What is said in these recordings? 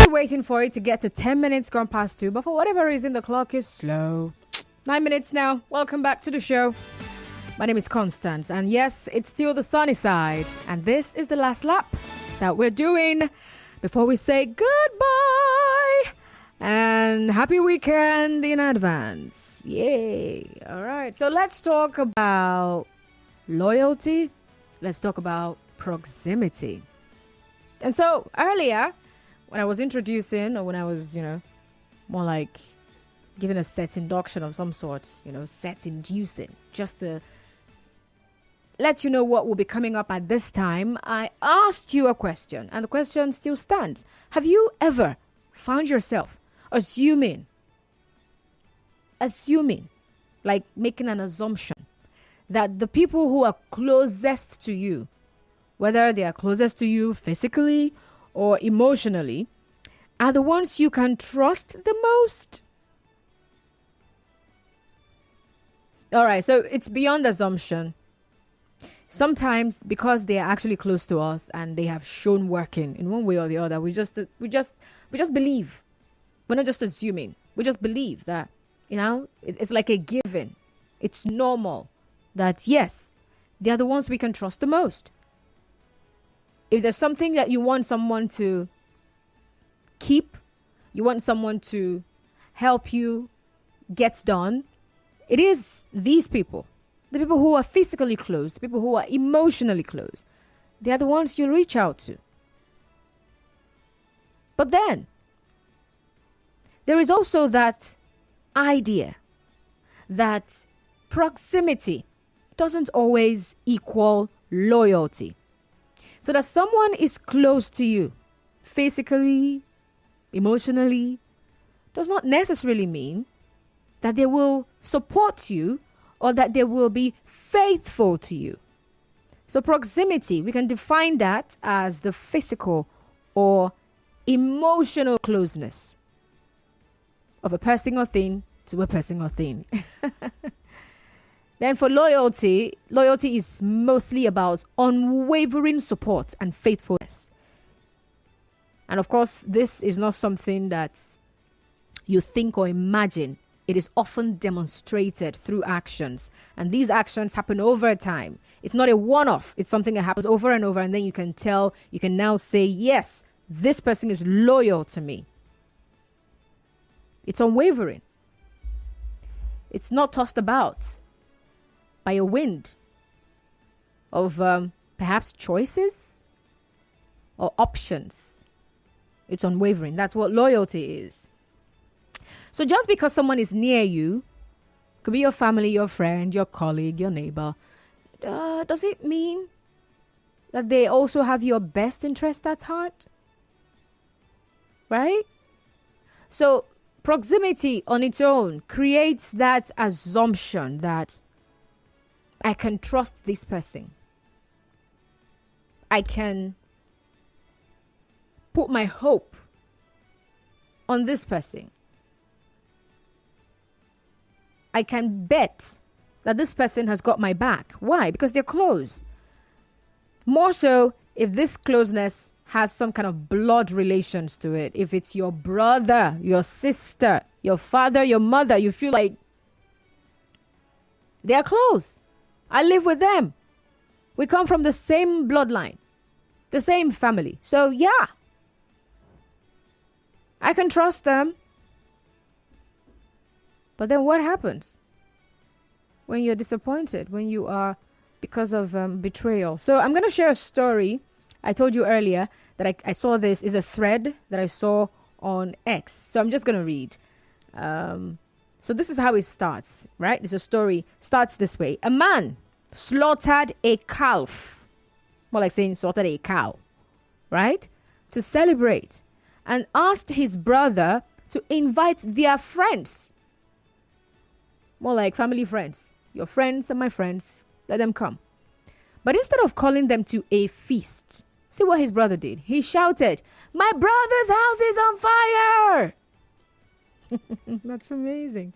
waiting for it to get to 10 minutes gone past 2, but for whatever reason, the clock is slow. 9 minutes now. Welcome back to the show. My name is Constance, and yes, it's still the sunny side, and this is the last lap that we're doing before we say goodbye and happy weekend in advance. Yay. All right, so let's talk about loyalty. Let's talk about proximity. And so earlier, when I was introducing, or when I was, more like giving a set induction of some sort, set inducing, just to let you know what will be coming up at this time, I asked you a question, and the question still stands. Have you ever found yourself assuming, like making an assumption that the people who are closest to you, whether they are closest to you physically or emotionally, are the ones you can trust the most? All right, so it's beyond assumption. Sometimes, because they are actually close to us and they have shown working in one way or the other, we just believe. We're not just assuming. We just believe that, it's like a given. It's normal that, yes, they are the ones we can trust the most. If there's something that you want someone to keep, you want someone to help you get done, it is these people. The people who are physically close, the people who are emotionally close, they are the ones you reach out to. But then, there is also that idea that proximity doesn't always equal loyalty. So that someone is close to you, physically, emotionally, does not necessarily mean that they will support you or that they will be faithful to you. So proximity, we can define that as the physical or emotional closeness of a person or thing to a person or thing. Then for loyalty is mostly about unwavering support and faithfulness. And of course, this is not something that you think or imagine. It is often demonstrated through actions. And these actions happen over time. It's not a one-off. It's something that happens over and over. And then you can now say, yes, this person is loyal to me. It's unwavering. It's not tossed about by a wind of perhaps choices or options. It's unwavering. That's what loyalty is. So just because someone is near you, could be your family, your friend, your colleague, your neighbor, does it mean that they also have your best interest at heart? Right? So proximity on its own creates that assumption that I can trust this person. I can put my hope on this person. I can bet that this person has got my back. Why? Because they're close. More so if this closeness has some kind of blood relations to it. If it's your brother, your sister, your father, your mother, you feel like they are close. I live with them. We come from the same bloodline, the same family. So yeah, I can trust them. But then what happens when you're disappointed, when you are, because of betrayal? So I'm going to share a story. I told you earlier that I saw this is a thread that I saw on X. So I'm just going to read. So this is how it starts, right? It's a story. Starts this way. A man slaughtered a calf. More like saying slaughtered a cow, right? To celebrate. And asked his brother to invite their friends. More like family friends. Your friends and my friends, let them come. But instead of calling them to a feast, see what his brother did. He shouted, "My brother's house is on fire!" That's amazing.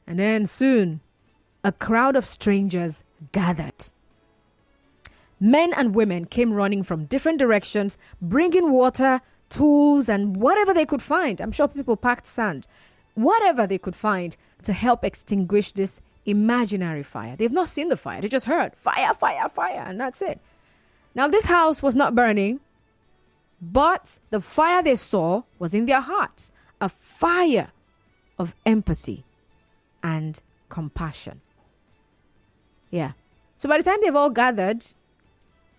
And then soon, a crowd of strangers gathered. Men and women came running from different directions, bringing water tools and whatever they could find. I'm sure people packed sand, whatever they could find to help extinguish this imaginary fire. They've not seen the fire. They just heard fire, fire, fire, and that's it. Now, this house was not burning, but the fire they saw was in their hearts, a fire of empathy and compassion. Yeah. So by the time they've all gathered,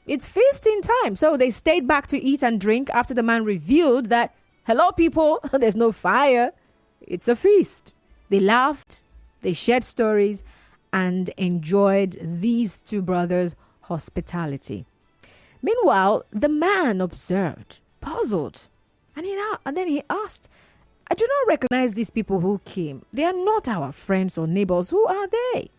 it's feasting time. So they stayed back to eat and drink after the man revealed that, hello, people, there's no fire. It's a feast. They laughed, they shared stories, and enjoyed these two brothers' hospitality. Meanwhile, the man observed, puzzled, and then he asked, I do not recognize these people who came. They are not our friends or neighbors. Who are they?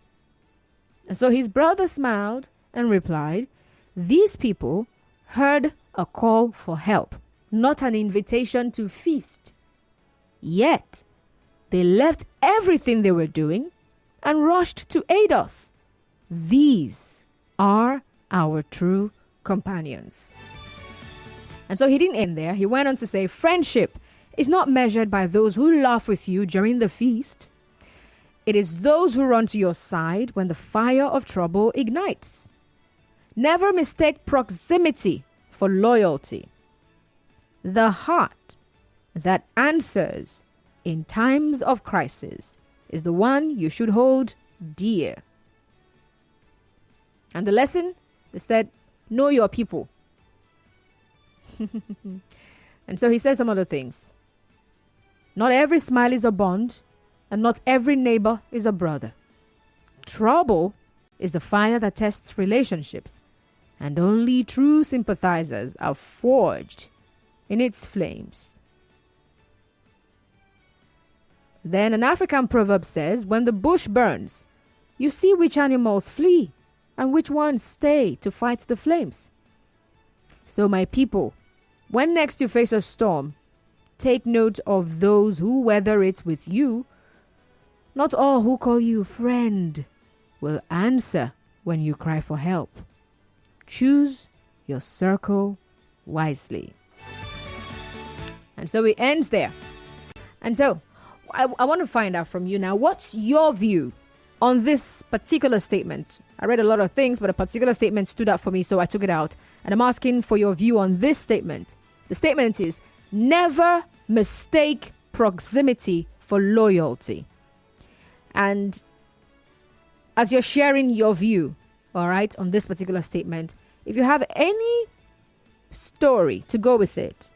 And so his brother smiled and replied, these people heard a call for help, not an invitation to feast. Yet, they left everything they were doing and rushed to aid us. These are our true companions. And so he didn't end there. He went on to say, friendship is not measured by those who laugh with you during the feast. It is those who run to your side when the fire of trouble ignites. Never mistake proximity for loyalty. The heart that answers in times of crisis is the one you should hold dear. And the lesson, they said, know your people. And so he said some other things. Not every smile is a bond, and not every neighbor is a brother. Trouble is the fire that tests relationships, and only true sympathizers are forged in its flames. Then an African proverb says, when the bush burns, you see which animals flee and which ones stay to fight the flames. So my people, when next you face a storm, take note of those who weather it with you. Not all who call you friend will answer when you cry for help. Choose your circle wisely. And so it ends there. And so I want to find out from you now, what's your view on this particular statement? I read a lot of things, but a particular statement stood out for me, so I took it out. And I'm asking for your view on this statement. The statement is, never mistake proximity for loyalty. And as you're sharing your view, all right, on this particular statement, if you have any story to go with it,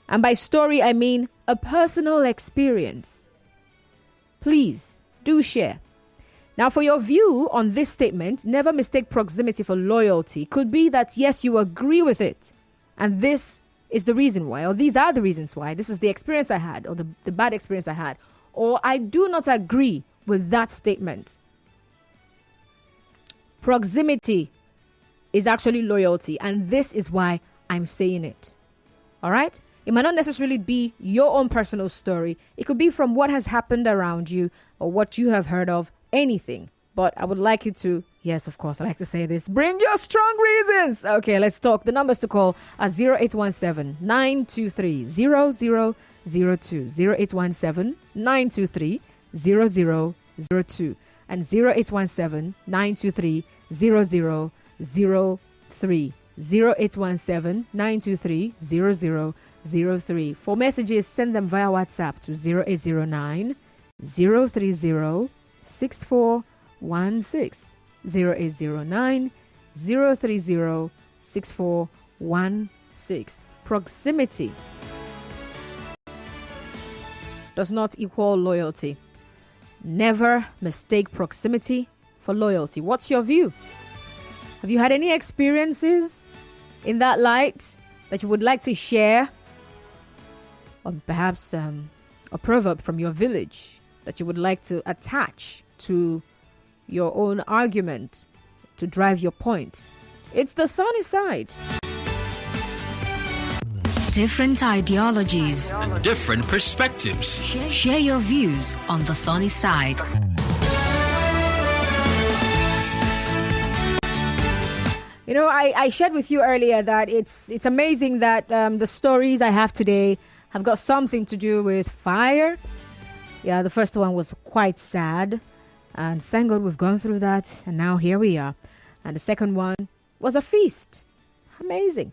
and by story, I mean a personal experience, please do share. Now, for your view on this statement, never mistake proximity for loyalty, could be that, yes, you agree with it. And this is the reason why, or these are the reasons why. This is the experience I had, or the bad experience I had. Or I do not agree with that statement. Proximity is actually loyalty, and this is why I'm saying it. All right? It might not necessarily be your own personal story. It could be from what has happened around you or what you have heard of, anything. But I would like you to, yes, of course, I like to say this, bring your strong reasons. Okay, let's talk. The numbers to call are 0817-923-0002. 0817-923-0002 and 0817-923-0003. 0817-923-0003. For messages, send them via WhatsApp to 0809 030 6416. 0809 030 6416. Proximity does not equal loyalty. Never mistake proximity for loyalty. What's your view? Have you had any experiences in that light that you would like to share? Or perhaps a proverb from your village that you would like to attach to your own argument to drive your point? It's the sunny side. Different ideologies, different perspectives. Share your views on the sunny side. I shared with you earlier that it's amazing that the stories I have today have got something to do with fire. Yeah, the first one was quite sad. And thank God we've gone through that. And now here we are. And the second one was a feast. Amazing.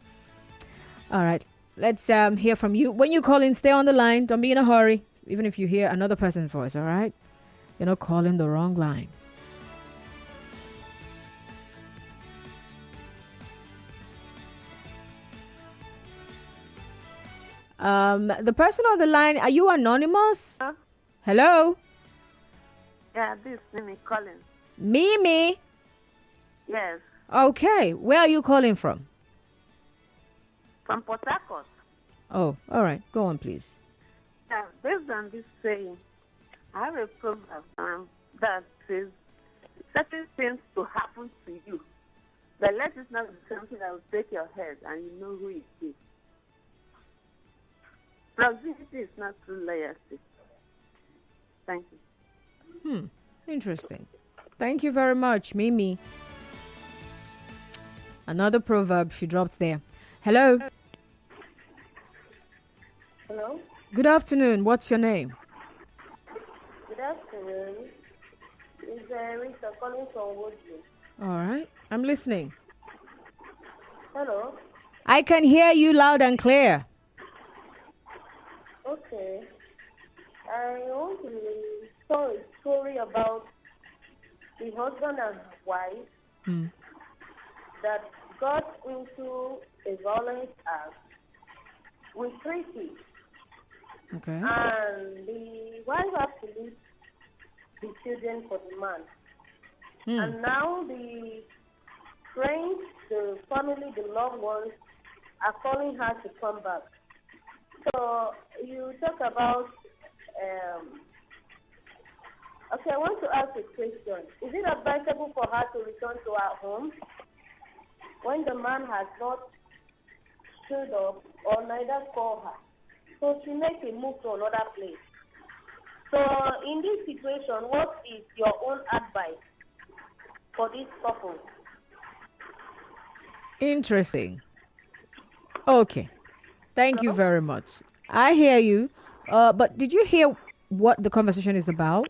All right. Let's hear from you. When you call in, stay on the line. Don't be in a hurry. Even if you hear another person's voice, all right? You're not calling the wrong line. The person on the line, are you anonymous? Hello? Yeah, this is Mimi calling. Mimi? Yes. Okay. Where are you calling from? From Port Harcourt. Oh, all right. Go on, please. Yeah, based on this saying, I have a proverb that says certain things to happen to you. But let it not be something that will take your head and you know who it is. Proximity is not true loyalty. Thank you. Interesting. Thank you very much, Mimi. Another proverb she dropped there. Hello. Hello. Good afternoon. What's your name? Good afternoon. It's Rita calling from Woodley. All right. I'm listening. Hello. I can hear you loud and clear. Okay. I want to tell a story about the husband and wife that got into a violent act with 3 kids. Okay. And the wife has to leave the children for the man. And now the friends, the family, the loved ones are calling her to come back. So you talk about, okay, I want to ask a question. Is it advisable for her to return to her home when the man has not showed up or neither called her? So she makes a move to another place. So in this situation, what is your own advice for this couple? Interesting. Okay. Thank you very much. I hear you. But did you hear what the conversation is about?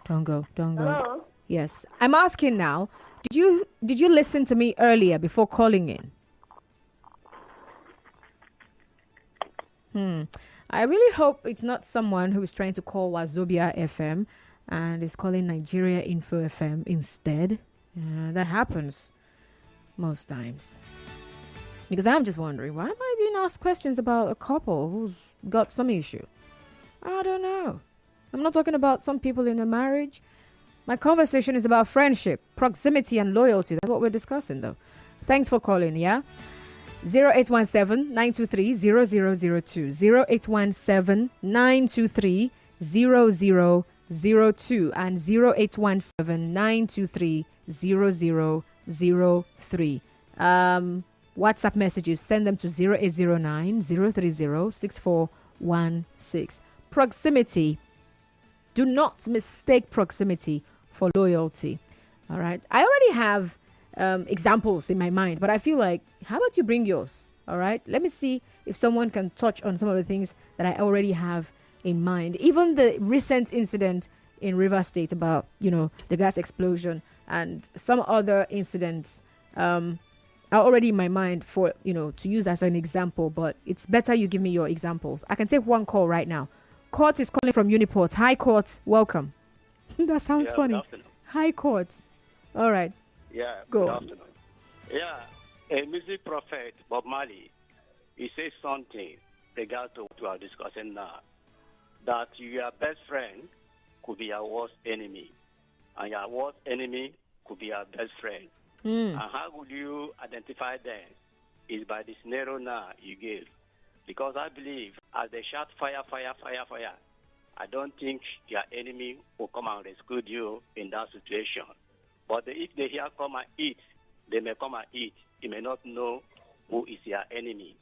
Don't go. Hello? Yes. I'm asking now. Did you listen to me earlier before calling in? I really hope it's not someone who is trying to call Wazobia FM and is calling Nigeria Info FM instead. That happens most times. Because I'm just wondering, why am I being asked questions about a couple who's got some issue? I don't know. I'm not talking about some people in a marriage. My conversation is about friendship, proximity, and loyalty. That's what we're discussing, though. Thanks for calling, yeah? 0817-923-0002. 0817-923-0002 and 0817-923-0003. WhatsApp messages, send them to 0809-030-6416. Proximity. Do not mistake proximity for loyalty. All right. I already have examples in my mind, but I feel like, how about you bring yours? All right. Let me see if someone can touch on some of the things that I already have in mind. Even the recent incident in Rivers State about, the gas explosion and some other incidents are already in my mind for, to use as an example, but it's better you give me your examples. I can take one call right now. Court is calling from Uniport. Hi, Court. Welcome. That sounds funny. Hi, Court. All right. Yeah, Go good on. afternoon. Yeah, a music prophet, Bob Marley, he says something regard to what we are discussing now, that your best friend could be your worst enemy, and your worst enemy could be your best friend. And how would you identify them? Is by the scenario now you gave. Because I believe as they shout fire, fire, fire, fire, I don't think your enemy will come and rescue you in that situation. But if they hear come and eat, they may come and eat. You may not know who is your enemy.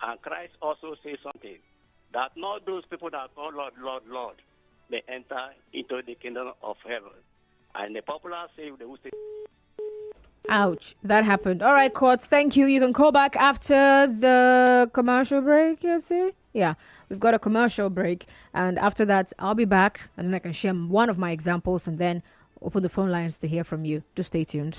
And Christ also says something, that not those people that call Lord, Lord, Lord, may enter into the kingdom of heaven. And the popular say, they will say, Ouch, that happened. All right, Courts, thank you. You can call back after the commercial break, you see? Yeah, we've got a commercial break. And after that, I'll be back and then I can share one of my examples and then open the phone lines to hear from you. Do stay tuned.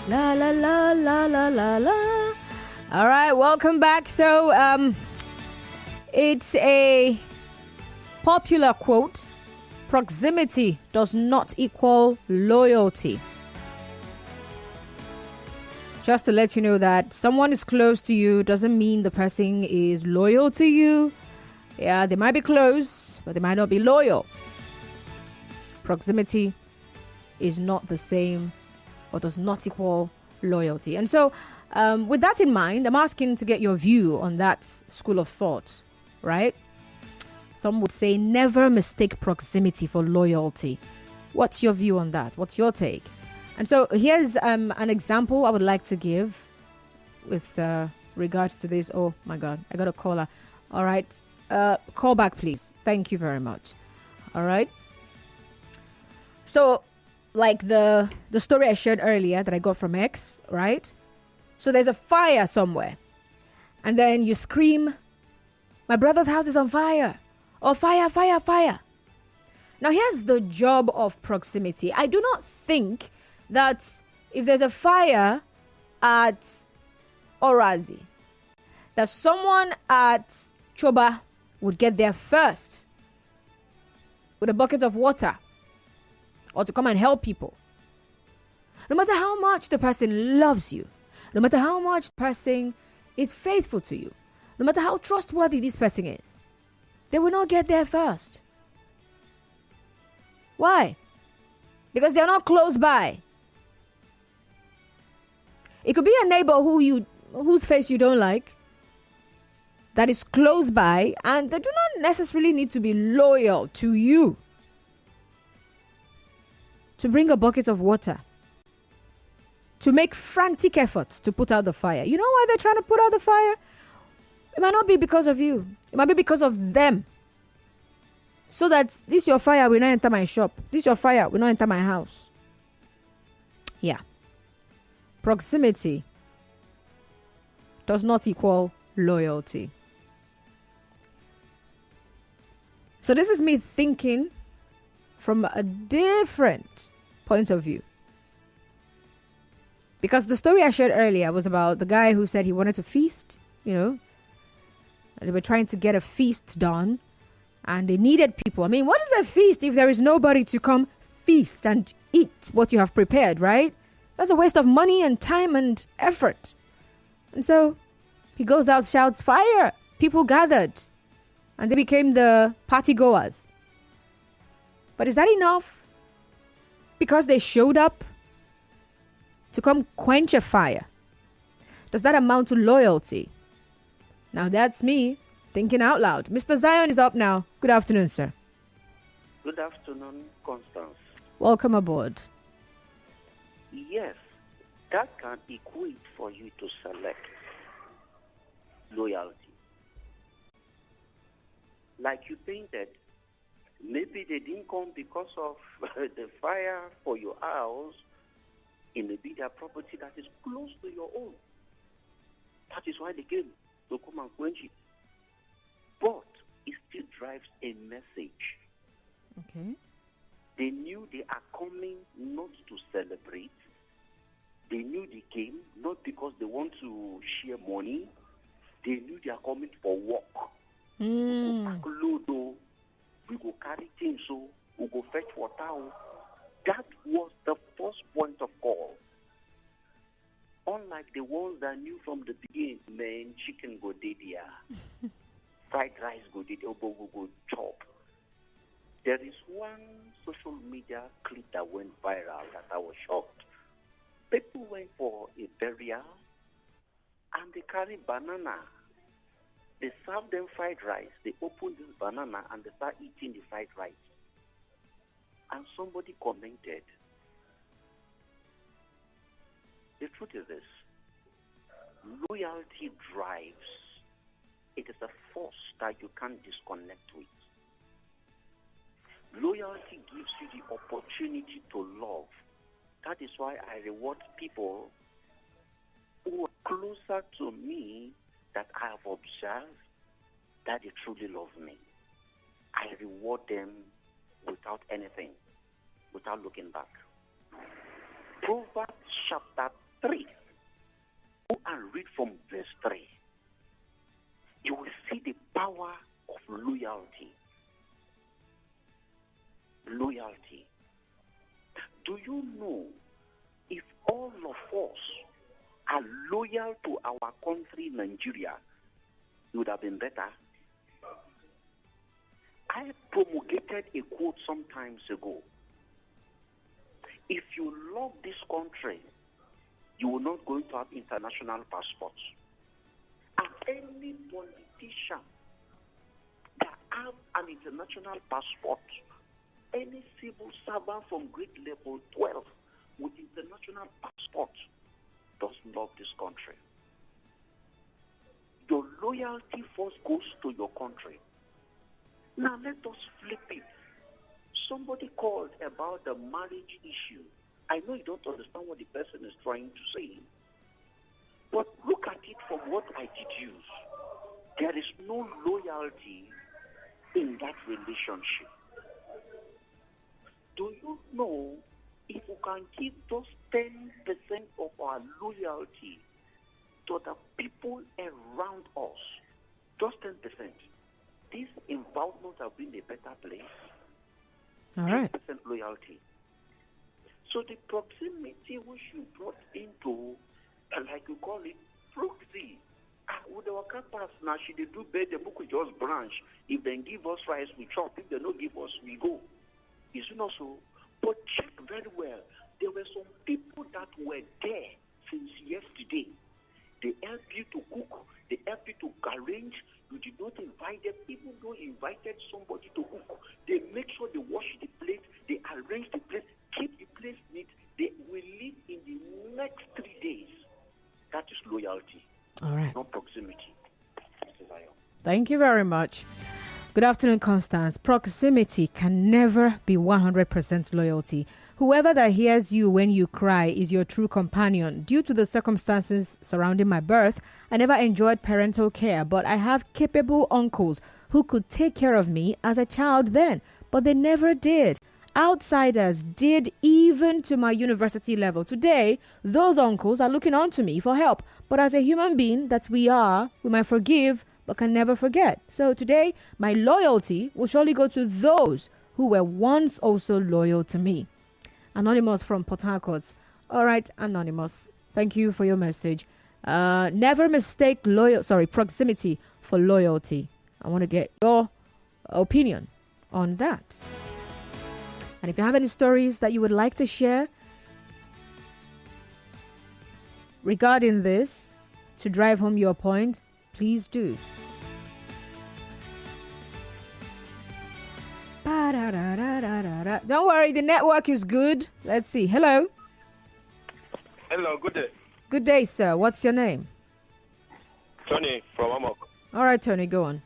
La la la la la la la. All right, welcome back. So it's a popular quote. Proximity does not equal loyalty. Just to let you know that someone is close to you doesn't mean the person is loyal to you. Yeah, they might be close, but they might not be loyal. Proximity is not the same or does not equal loyalty. And so with that in mind, I'm asking to get your view on that school of thought, right? Some would say never mistake proximity for loyalty. What's your view on that? What's your take? And so here's an example I would like to give with regards to this. Oh my God, I got a caller. All right. Call back, please. Thank you very much. All right. So like the story I shared earlier that I got from X, right? So there's a fire somewhere. And then you scream, my brother's house is on fire. Or fire, fire, fire. Now here's the job of proximity. I do not think that if there's a fire at Orazi, that someone at Choba would get there first with a bucket of water or to come and help people. No matter how much the person loves you, no matter how much the person is faithful to you, no matter how trustworthy this person is, they will not get there first. Why? Because they're not close by. It could be a neighbor whose face you don't like, that is close by, and they do not necessarily need to be loyal to you to bring a bucket of water, to make frantic efforts to put out the fire. You know why they're trying to put out the fire? It might not be because of you. It might be because of them. So that this your fire will not enter my shop. This your fire will not enter my house. Yeah. Proximity does not equal loyalty. So this is me thinking from a different point of view. Because the story I shared earlier was about the guy who said he wanted to feast, and they were trying to get a feast done and they needed people. I mean, what is a feast if there is nobody to come feast and eat what you have prepared, right? That's a waste of money and time and effort. And so he goes out, shouts, fire! People gathered and they became the party goers. But is that enough? Because they showed up to come quench a fire. Does that amount to loyalty? Now that's me thinking out loud. Mr. Zion is up now. Good afternoon, sir. Good afternoon, Constance. Welcome aboard. Yes, that can equate for you to select loyalty. Like you painted, maybe they didn't come because of the fire for your house. It may be their property that is close to your own. That is why they came to come and quench it. But it still drives a message. Okay. They knew they are coming not to celebrate. They knew they came not because they want to share money. They knew they are coming for work. We go pack load, we go carry things, we go fetch water. That was the first point of call. Unlike the ones that knew from the beginning, man, chicken go there, fried rice go there, go chop. There is one social media clip that went viral that I was shocked. People went for a burial and they carried banana. They served them fried rice. They opened this banana and they start eating the fried rice. And somebody commented, the truth is this, loyalty drives. It is a force that you can't disconnect with. Loyalty gives you the opportunity to love. That is why I reward people who are closer to me that I have observed that they truly love me. I reward them without anything, without looking back. Proverbs chapter 3. Go and read from verse 3. You will see the power of loyalty. Loyalty. Do you know if all of us are loyal to our country, Nigeria, it would have been better? I promulgated a quote some time ago. If you love this country, you will not going to have international passports. And any politician that have an international passport, any civil servant from grade level 12 with international passport doesn't love this country. Your loyalty first goes to your country. Now let us flip it. Somebody called about the marriage issue. I know you don't understand what the person is trying to say, but look at it from what I deduce. There is no loyalty in that relationship. Do you know if we can give those 10% of our loyalty to the people around us, just 10%, this environment will be in a better place. All right. 10% loyalty. So the proximity which you brought into, like you call it, proxy. With our campus now, she they do bed, the book will just branch. If they give us rice, we chop. If they don't give us, we go. Is it not so? But check very well. There were some people that were there since yesterday. They helped you to cook. They helped you to arrange. You did not invite them. Even though you invited somebody to cook, they make sure they wash the plate, they arrange the plate, keep the place neat. They will live in the next 3 days. That is loyalty. All right. Not proximity. Thank you very much. Good afternoon, Constance. Proximity can never be 100% loyalty. Whoever that hears you when you cry is your true companion. Due to the circumstances surrounding my birth, I never enjoyed parental care, but I have capable uncles who could take care of me as a child then, but they never did. Outsiders did, even to my university level. Today, those uncles are looking on to me for help, but as a human being that we are, we might forgive but can never forget. So today, my loyalty will surely go to those who were once also loyal to me. Anonymous from Port Harcourt. All right, Anonymous. Thank you for your message. Never mistake proximity for loyalty. I want to get your opinion on that. And if you have any stories that you would like to share regarding this to drive home your point, please do. Don't worry, the network is good. Let's see. Hello. Hello, good day. Good day, sir. What's your name? Tony from Amok. All right, Tony, go on.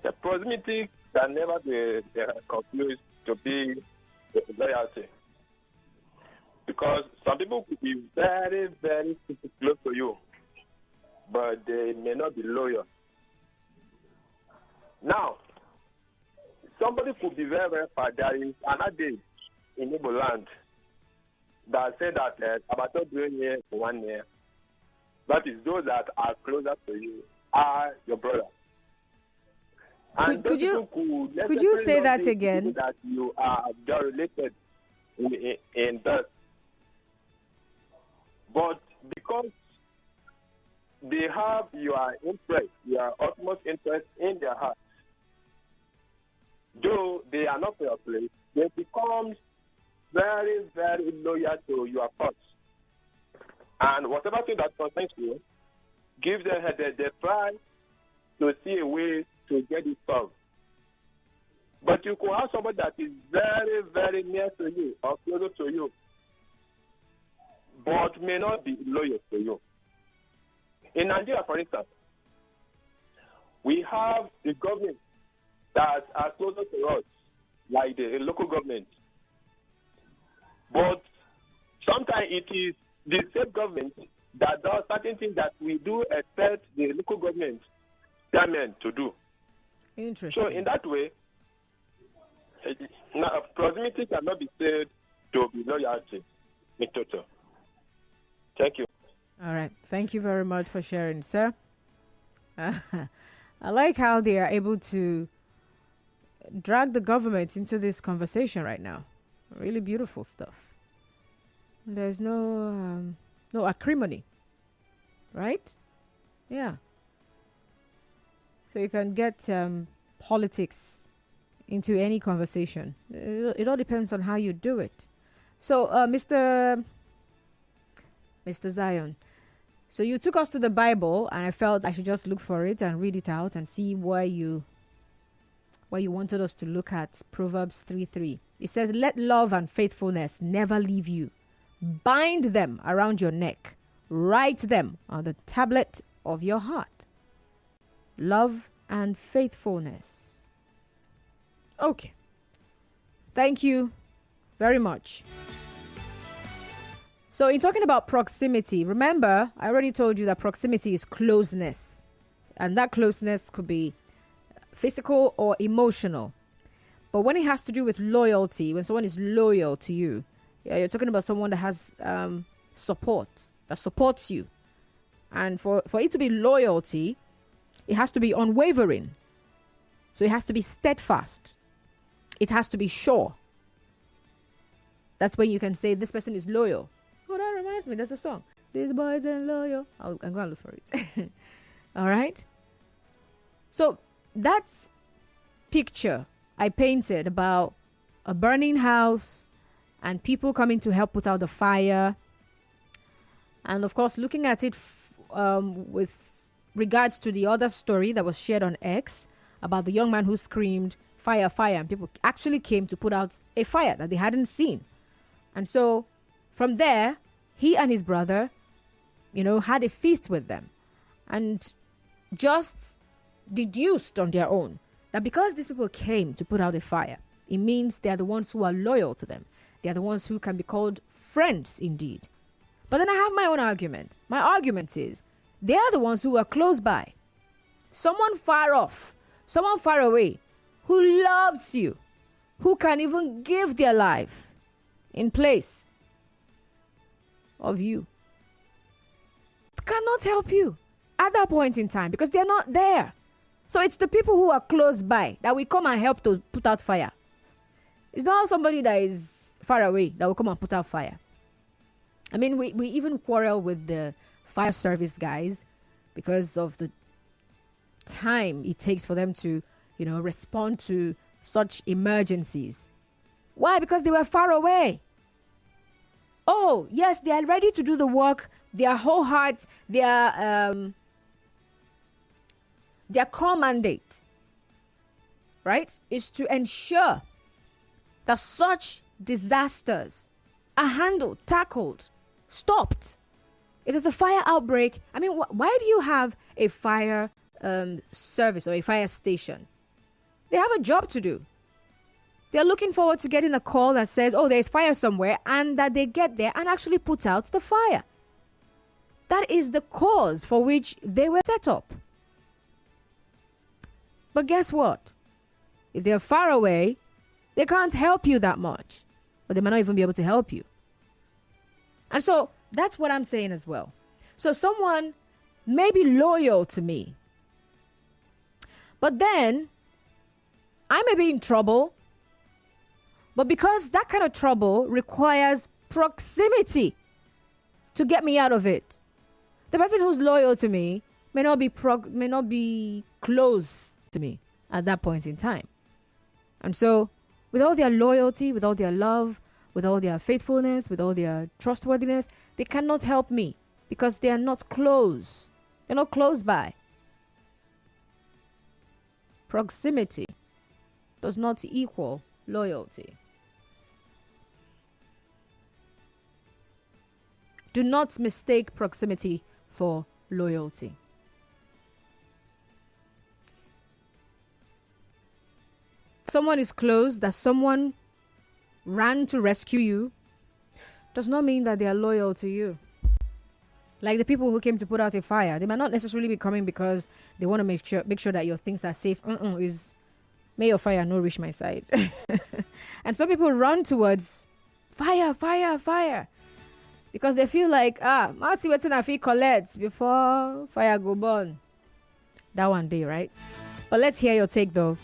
The proximity can never be confused to be loyalty. Because some people could be very, very close to you, but they may not be loyal. Now, somebody could be very, very far. There is another day in Igbo land that said that about 1 year to 1 year. That is, those that are closer to you are your brother. Could you say that again? That you are related in birth. But because they have your interest, your utmost interest in their heart, though they are not for your place, they become very, very loyal to your cause. And whatever thing that concerns you, give them the try to see a way to get it solved. But you could have somebody that is very, very near to you or closer to you, but may not be loyal to you. In Nigeria, for instance, we have the government that are closer to us, like the local government. But sometimes it is the state government that does certain things that we do expect the local government to do. Interesting. So in that way, now proximity cannot be said to be loyalty in total. Thank you. All right. Thank you very much for sharing, sir. I like how they are able to drag the government into this conversation right now. Really beautiful stuff. There's no acrimony, right? Yeah. So you can get politics into any conversation. It all depends on how you do it. So, Mr. Zion, so you took us to the Bible, and I felt I should just look for it and read it out and see why you wanted us to look at Proverbs 3:3. It says, "Let love and faithfulness never leave you. Bind them around your neck. Write them on the tablet of your heart." Love and faithfulness. Okay. Thank you very much. So in talking about proximity, remember, I already told you that proximity is closeness. And that closeness could be physical or emotional. But when it has to do with loyalty, when someone is loyal to you, you're talking about someone that has support, that supports you. And for it to be loyalty, it has to be unwavering. So it has to be steadfast. It has to be sure. That's when you can say this person is loyal. Oh, that reminds me, there's a song. These boys ain't loyal. I'm going to look for it. All right? So that's picture I painted about a burning house and people coming to help put out the fire. And of course, looking at it with regards to the other story that was shared on X about the young man who screamed, fire, fire, and people actually came to put out a fire that they hadn't seen. And so from there, he and his brother, had a feast with them and just deduced on their own that because these people came to put out a fire, it means they are the ones who are loyal to them. They are the ones who can be called friends indeed. But then I have my own argument. My argument is they are the ones who are close by. Someone far off, someone far away who loves you, who can even give their life in place of you, cannot help you at that point in time because they're not there. So it's the people who are close by that will come and help to put out fire. It's not somebody that is far away that will come and put out fire. I mean, we even quarrel with the fire service guys because of the time it takes for them to, respond to such emergencies. Why? Because they were far away. Oh, yes, they are ready to do the work. Their whole heart, their core mandate, right, is to ensure that such disasters are handled, tackled, stopped. If there's a fire outbreak, I mean, why do you have a fire service or a fire station? They have a job to do. They're looking forward to getting a call that says, oh, there's fire somewhere, and that they get there and actually put out the fire. That is the cause for which they were set up. But guess what? If they're far away, they can't help you that much. Or they might not even be able to help you. And so that's what I'm saying as well. So someone may be loyal to me, but then I may be in trouble. But because that kind of trouble requires proximity to get me out of it, the person who's loyal to me may not be close to me at that point in time. And so, with all their loyalty, with all their love, with all their faithfulness, with all their trustworthiness, they cannot help me because they are not close. They're not close by. Proximity does not equal loyalty. Do not mistake proximity for loyalty. Someone is close, that someone ran to rescue you, does not mean that they are loyal to you. Like the people who came to put out a fire, they might not necessarily be coming because they want to make sure that your things are safe. May your fire not reach my side. And some people run towards fire, fire, fire, because they feel like, I'll see what I feel collect before fire go burn. That one day, right? But let's hear your take though.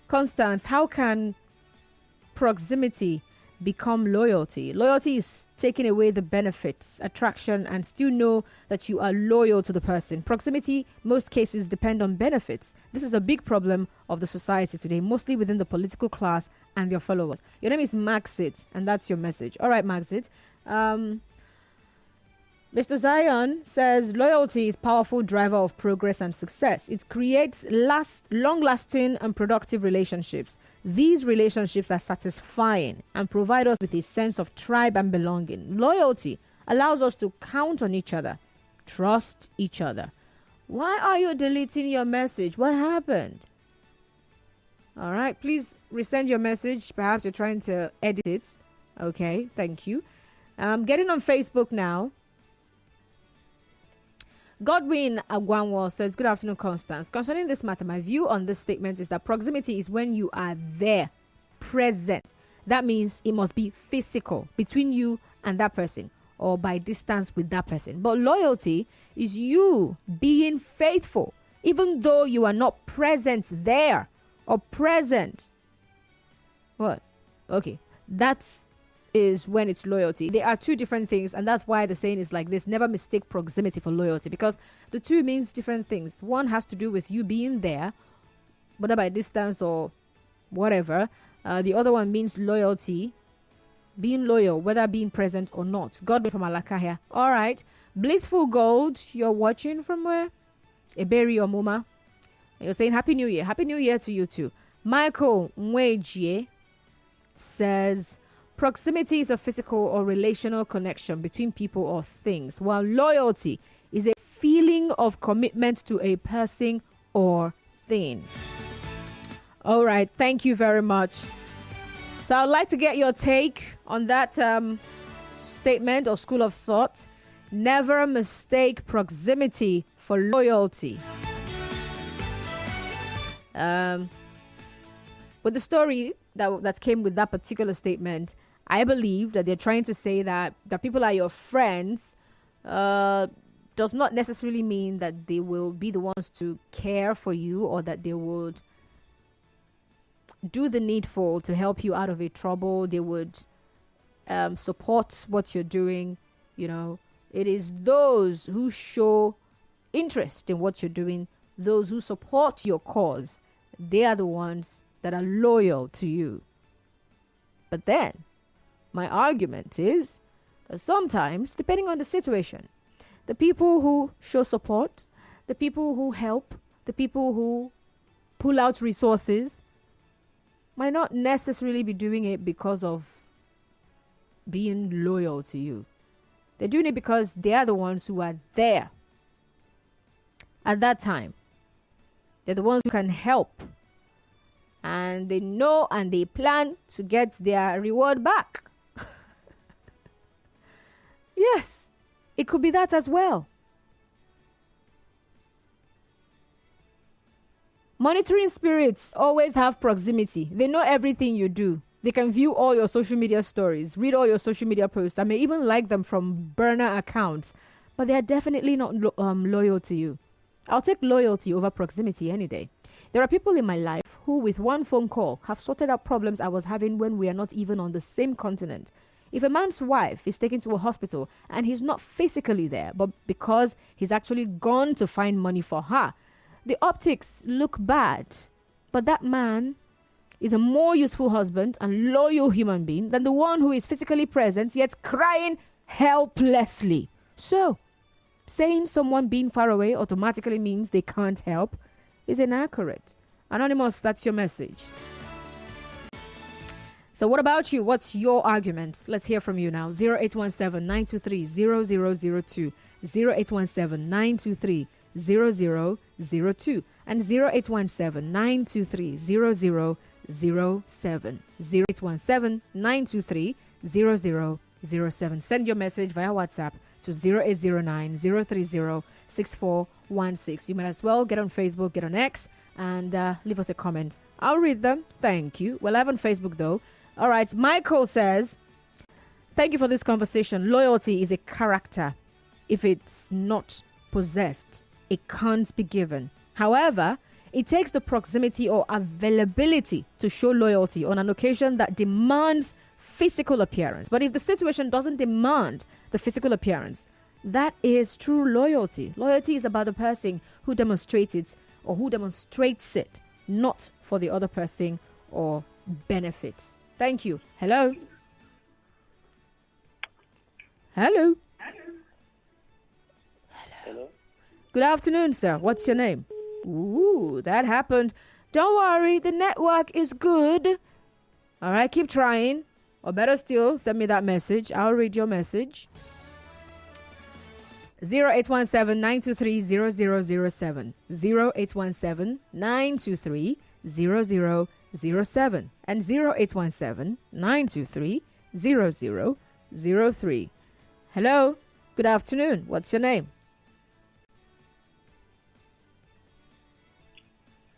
Constance, how can proximity become loyalty? Loyalty is taking away the benefits, attraction, and still know that you are loyal to the person. Proximity, most cases, depend on benefits. This is a big problem of the society today, mostly within the political class and their followers. Your name is Maxit, and that's your message. All right, Maxit. Mr. Zion says loyalty is a powerful driver of progress and success. It creates long-lasting and productive relationships. These relationships are satisfying and provide us with a sense of tribe and belonging. Loyalty allows us to count on each other, trust each other. Why are you deleting your message? What happened? All right, please resend your message. Perhaps you're trying to edit it. Okay, thank you. Getting on Facebook now. Godwin Agwanwo says, good afternoon, Constance. Concerning this matter, my view on this statement is that proximity is when you are there, present. That means it must be physical between you and that person, or by distance with that person. But loyalty is you being faithful, even though you are not present there or present. What? Okay. That's is when it's loyalty. They are two different things, and that's why the saying is like this: never mistake proximity for loyalty, because the two means different things. One has to do with you being there, whether by distance or whatever. The other one means loyalty, being loyal, whether being present or not. God from Alakahia. All right. Blissful Gold, you're watching from where? Eberi or Muma. You're saying Happy New Year. Happy New Year to you too. Michael Mwejie says, proximity is a physical or relational connection between people or things, while loyalty is a feeling of commitment to a person or thing. All right, thank you very much. So I'd like to get your take on that statement or school of thought. Never mistake proximity for loyalty. With the story that came with that particular statement, I believe that they're trying to say that people are your friends does not necessarily mean that they will be the ones to care for you, or that they would do the needful to help you out of a trouble. They would support what you're doing. You know, it is those who show interest in what you're doing, those who support your cause, they are the ones that are loyal to you. But then, my argument is that sometimes, depending on the situation, the people who show support, the people who help, the people who pull out resources might not necessarily be doing it because of being loyal to you. They're doing it because they are the ones who are there at that time. They're the ones who can help. And they know and they plan to get their reward back. Yes, it could be that as well. Monitoring spirits always have proximity. They know everything you do. They can view all your social media stories, read all your social media posts. I may even like them from burner accounts. But they are definitely not loyal to you. I'll take loyalty over proximity any day. There are people in my life who, with one phone call, have sorted out problems I was having when we are not even on the same continent. If a man's wife is taken to a hospital and he's not physically there, but because he's actually gone to find money for her, the optics look bad. But that man is a more useful husband and loyal human being than the one who is physically present yet crying helplessly. So, saying someone being far away automatically means they can't help is inaccurate. Anonymous, that's your message. So what about you? What's your argument? Let's hear from you now. 0817-923-0002, 0817-923-0002, and 0817-923-0007, 0817-923-0007. Send your message via WhatsApp to 0809-030-6416. You might as well get on Facebook, get on X, and leave us a comment. I'll read them. Thank you. Well, I have on Facebook, though. All right. Michael says, thank you for this conversation. Loyalty is a character. If it's not possessed, it can't be given. However, it takes the proximity or availability to show loyalty on an occasion that demands physical appearance. But if the situation doesn't demand the physical appearance, that is true loyalty. Loyalty is about the person who demonstrates it or who demonstrates it, not for the other person or benefits. Thank you. Hello? Hello? Hello? Good afternoon, sir. What's your name? Ooh, that happened. Don't worry, the network is good. All right, keep trying. Or better still, send me that message. I'll read your message. 0817-923-0007. 0817-923-0007. And 0817-923-0003. Hello. Good afternoon. What's your name?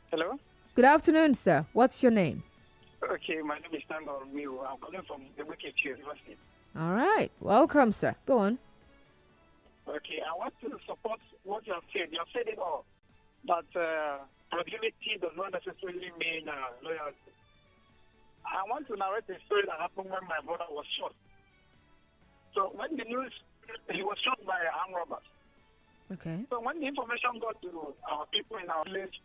Hello? Good afternoon, sir. What's your name? Okay, my name is Sandor Miu. I'm calling from the Wicked University. All right. Welcome, sir. Go on. Okay, I want to support what you have said. You have said it all. But proximity does not necessarily mean loyalty. I want to narrate a story that happened when my brother was shot. So when the news, he was shot by armed robbers. Okay. So when the information got to our people in our village,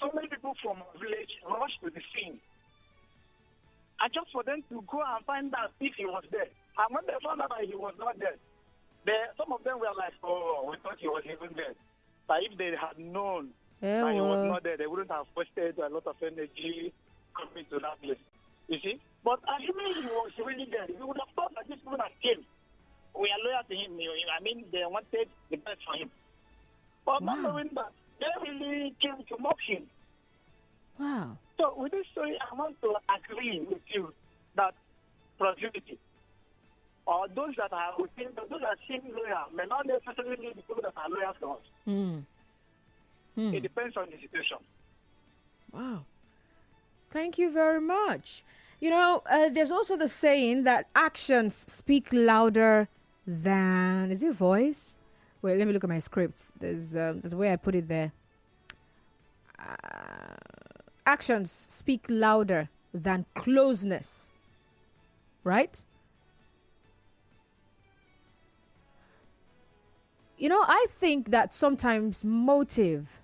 so many people from our village rushed to the scene. And just for them to go and find out if he was dead. And when they found out that he was not dead, some of them were like, oh, we thought he was even dead. But if they had known that he was not dead, they wouldn't have wasted a lot of energy coming to that place. You see? But assuming he was really dead, we would have thought that these people that came, we are loyal to him. I mean, they wanted the best for him. But not knowing that, they really came to mock him. Wow. So with this story, I want to agree with you that proximity, or those that are within, those that seem loyal, may not necessarily be the people that are loyal to us. It depends on the situation. Wow. Thank you very much. You know, there's also the saying that actions speak louder than... Is it voice? Wait, let me look at my scripts. There's a way I put it there. Actions speak louder than closeness. Right? You know, I think that sometimes motive,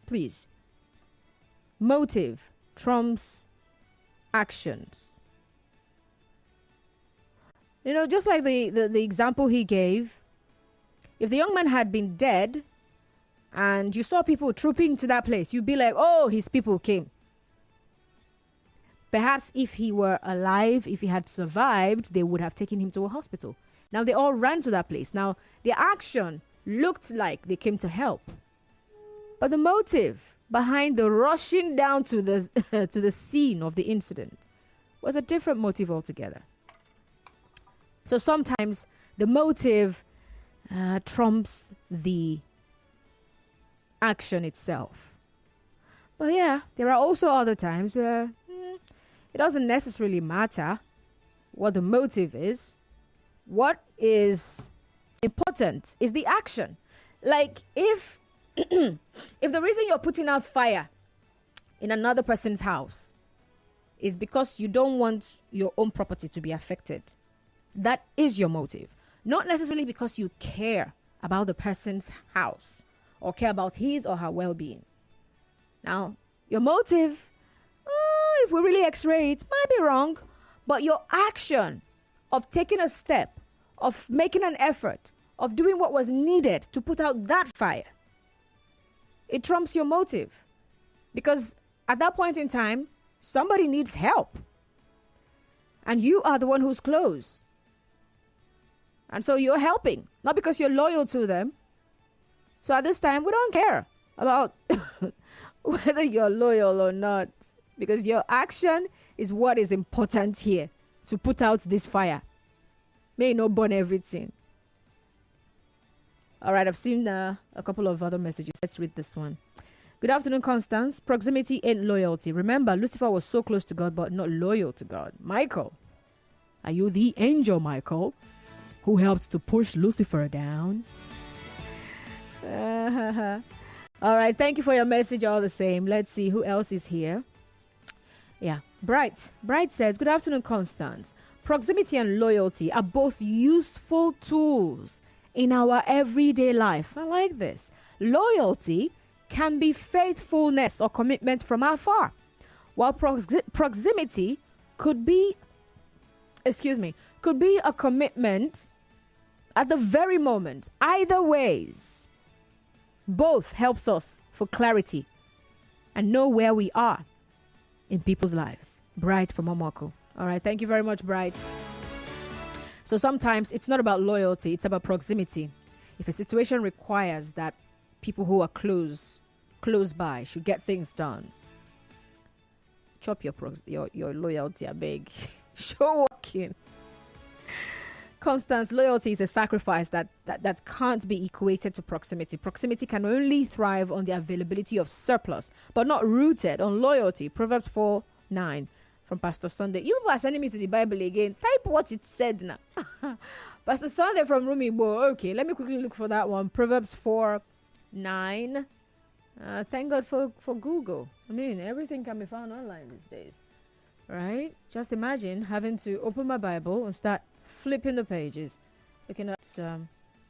please, motive trumps actions. You know, just like the example he gave, if the young man had been dead and you saw people trooping to that place, you'd be like, oh, his people came. Perhaps if he were alive, if he had survived, they would have taken him to a hospital. Now they all ran to that place. Now the action looked like they came to help. But the motive behind the rushing down to the to the scene of the incident was a different motive altogether. So sometimes the motive trumps the action itself. But yeah, there are also other times where it doesn't necessarily matter what the motive is. What is important is the action. Like if if the reason you're putting out fire in another person's house is because you don't want your own property to be affected, that is your motive. Not necessarily because you care about the person's house or care about his or her well-being. Now, your motive, if we really x-ray it, might be wrong, but your action of taking a step, of making an effort, of doing what was needed to put out that fire, it trumps your motive. Because at that point in time, somebody needs help. And you are the one who's close. And so you're helping, not because you're loyal to them. So at this time, we don't care about whether you're loyal or not, because your action is what is important here to put out this fire. May not burn everything. All right, I've seen a couple of other messages. Let's read this one. Good afternoon, Constance. Proximity ain't loyalty. Remember, Lucifer was so close to God, but not loyal to God. Michael, are you the angel, Michael, who helped to push Lucifer down? All right, thank you for your message all the same. Let's see who else is here. Yeah, Bright says, good afternoon, Constance. Proximity and loyalty are both useful tools in our everyday life. I like this. Loyalty can be faithfulness or commitment from afar, while proximity could be a commitment at the very moment. Either ways, both helps us for clarity and know where we are in people's lives. Bright from Omoko. All right, thank you very much, Bright. So sometimes it's not about loyalty, it's about proximity. If a situation requires that people who are close by should get things done, chop your loyalty, I beg. Show walking. Constance, loyalty is a sacrifice that can't be equated to proximity. Proximity can only thrive on the availability of surplus, but not rooted on loyalty. Proverbs 4:9 from Pastor Sunday. You people are sending me to the Bible again. Type what it said now. Pastor Sunday from Rumibo. Okay, let me quickly look for that one. Proverbs 4:9. Thank God for Google. I mean, everything can be found online these days. Right? Just imagine having to open my Bible and start flipping the pages, looking at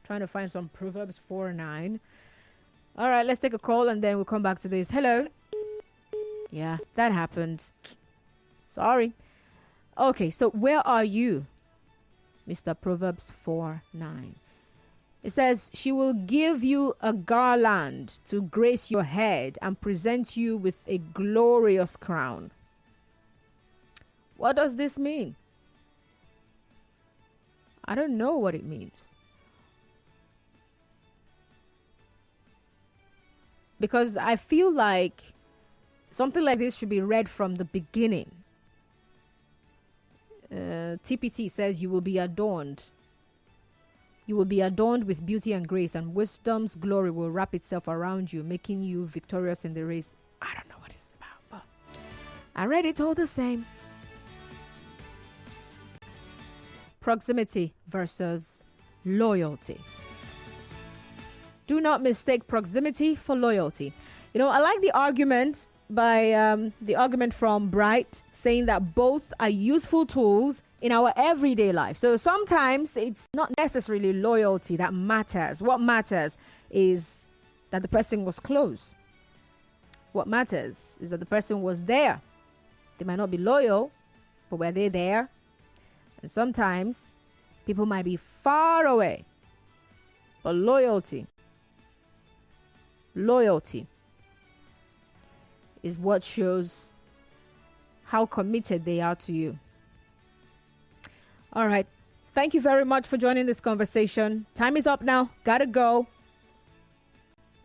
trying to find some Proverbs 4:9. All right, let's take a call and then we'll come back to this. Hello. Yeah, that happened. Sorry. Okay, so where are you, Mr. Proverbs 4:9? It says, she will give you a garland to grace your head and present you with a glorious crown. What does this mean? I don't know what it means. Because I feel like something like this should be read from the beginning. TPT says you will be adorned. You will be adorned with beauty and grace, and wisdom's glory will wrap itself around you, making you victorious in the race. I don't know what it's about, but I read it all the same. Proximity versus loyalty. Do not mistake proximity for loyalty. You know, I like the argument from Bright, saying that both are useful tools in our everyday life. So sometimes it's not necessarily loyalty that matters. What matters is that the person was close. What matters is that the person was there. They might not be loyal, but were they there? And sometimes people might be far away. But loyalty is what shows how committed they are to you. All right. Thank you very much for joining this conversation. Time is up now. Gotta go,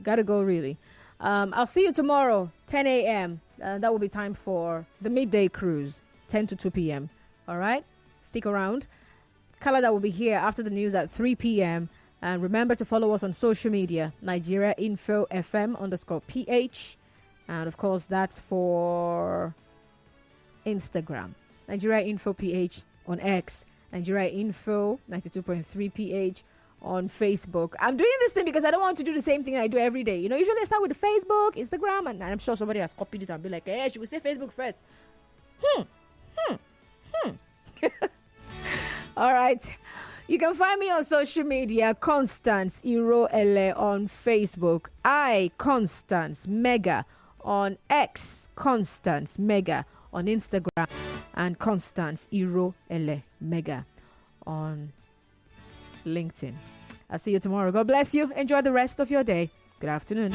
really. I'll see you tomorrow, 10 a.m. That will be time for the midday cruise, 10 to 2 p.m. All right? Stick around. Kalada will be here after the news at 3 p.m. And remember to follow us on social media, Nigeria Info FM _PH. And of course, that's for Instagram. Nigeria Info PH on X. Nigeria Info 92.3 PH on Facebook. I'm doing this thing because I don't want to do the same thing I do every day. You know, usually I start with Facebook, Instagram, and I'm sure somebody has copied it and be like, hey, should we say Facebook first? All right. You can find me on social media, Constance Iroele on Facebook. Constance Mega on X, Constance Mega on Instagram, and Constance Iroele Mega on LinkedIn. I'll see you tomorrow. God bless you. Enjoy the rest of your day. Good afternoon.